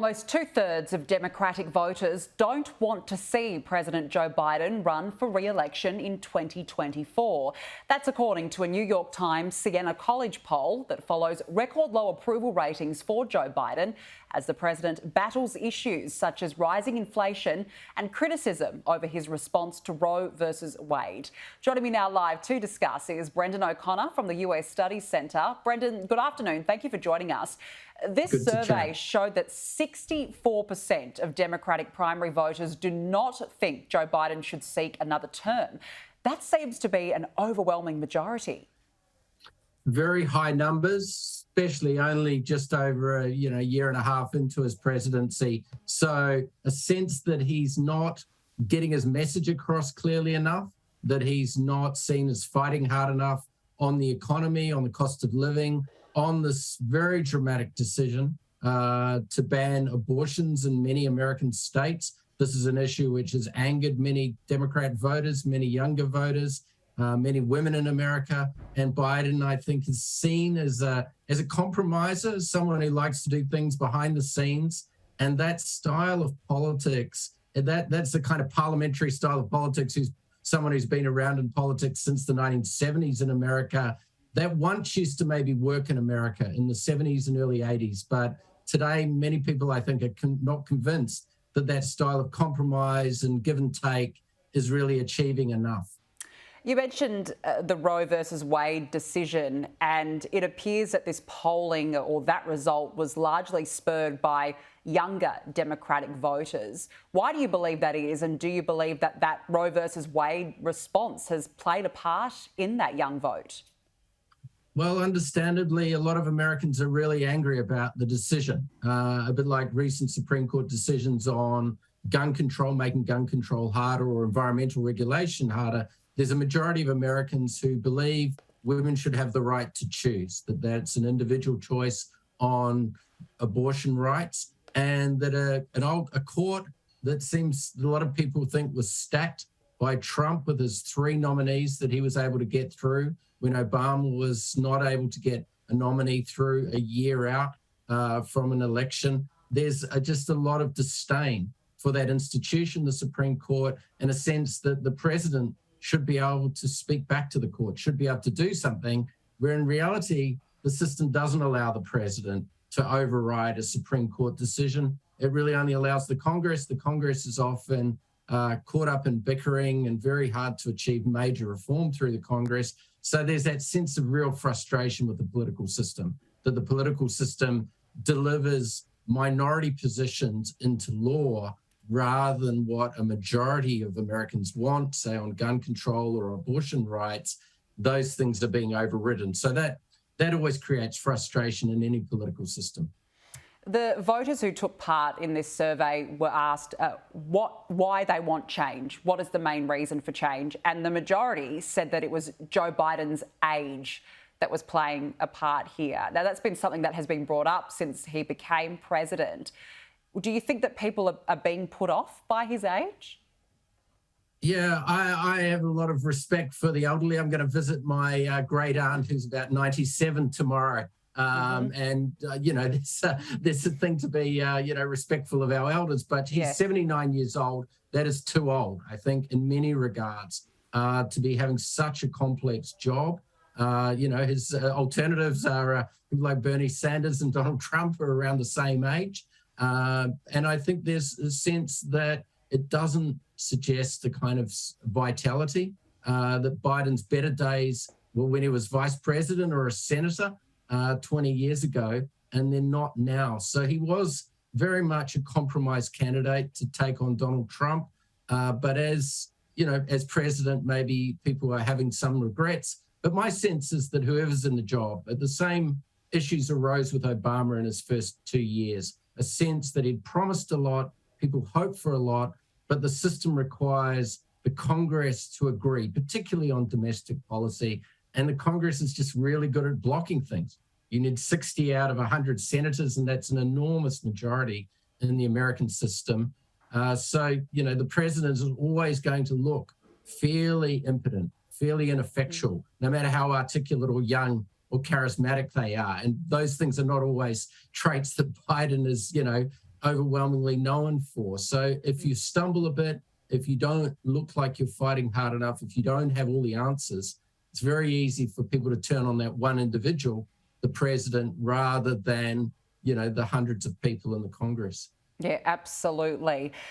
Almost two-thirds of Democratic voters don't want to see President Joe Biden run for re-election in 2024. That's according to a New York Times Siena College poll that follows record low approval ratings for Joe Biden as the president battles issues such as rising inflation and criticism over his response to Roe versus Wade. Joining me now live to discuss is Brendon O'Connor from the US Studies Centre. Brendon, good afternoon. Thank you for joining us. This survey showed that 64% of Democratic primary voters do not think Joe Biden should seek another term. That seems to be an overwhelming majority. Very high numbers, especially only just over a year and a half into his presidency. So a sense that he's not getting his message across clearly enough, that he's not seen as fighting hard enough on the economy, on the cost of living, on this very dramatic decision to ban abortions in many American states. This is an issue which has angered many Democrat voters, many younger voters, many women in America. And Biden, I think, is seen as a compromiser, as someone who likes to do things behind the scenes. And that style of politics, that's the kind of parliamentary style of politics, who's someone who's been around in politics since the 1970s in America, that once used to maybe work in America in the 70s and early 80s. But today, many people, I think, are not convinced that that style of compromise and give and take is really achieving enough. You mentioned the Roe versus Wade decision, and it appears that this polling or that result was largely spurred by younger Democratic voters. Why do you believe that is? And do you believe that that Roe versus Wade response has played a part in that young vote? Well, understandably, a lot of Americans are really angry about the decision, a bit like recent Supreme Court decisions on gun control, making gun control harder, or environmental regulation harder. There's a majority of Americans who believe women should have the right to choose, that that's an individual choice on abortion rights, and that a court that seems a lot of people think was stacked by Trump with his three nominees that he was able to get through when Obama was not able to get a nominee through a year out from an election. There's just a lot of disdain for that institution, the Supreme Court, and a sense that the president should be able to speak back to the court, should be able to do something, where in reality, the system doesn't allow the president to override a Supreme Court decision. It really only allows the Congress. The Congress is often caught up in bickering and very hard to achieve major reform through the Congress. So there's that sense of real frustration with the political system, that the political system delivers minority positions into law rather than what a majority of Americans want, say on gun control or abortion rights. Those things are being overridden. So that always creates frustration in any political system. The voters who took part in this survey were asked why they want change. What is the main reason for change? And the majority said that it was Joe Biden's age that was playing a part here. Now, that's been something that has been brought up since he became president. Do you think that people are being put off by his age? Yeah, I have a lot of respect for the elderly. I'm going to visit my great aunt who's about 97 tomorrow. And, there's a thing to be, respectful of our elders, but he's 79 years old. That is too old, I think, in many regards, to be having such a complex job. His alternatives are people like Bernie Sanders and Donald Trump are around the same age. And I think there's a sense that it doesn't suggest the kind of vitality that Biden's better days were when he was vice president or a senator 20 years ago, and they're not now. So he was very much a compromise candidate to take on Donald Trump. But as president, maybe people are having some regrets. But my sense is that whoever's in the job, the same issues arose with Obama in his first 2 years, a sense that he'd promised a lot, people hoped for a lot, but the system requires the Congress to agree, particularly on domestic policy. And the Congress is just really good at blocking things. You need 60 out of 100 senators, and that's an enormous majority in the American system. So the president is always going to look fairly impotent, fairly ineffectual, no matter how articulate or young or charismatic they are. And those things are not always traits that Biden is, overwhelmingly known for. So if you stumble a bit, if you don't look like you're fighting hard enough, if you don't have all the answers, it's very easy for people to turn on that one individual, the president, rather than, the hundreds of people in the Congress. Yeah, absolutely.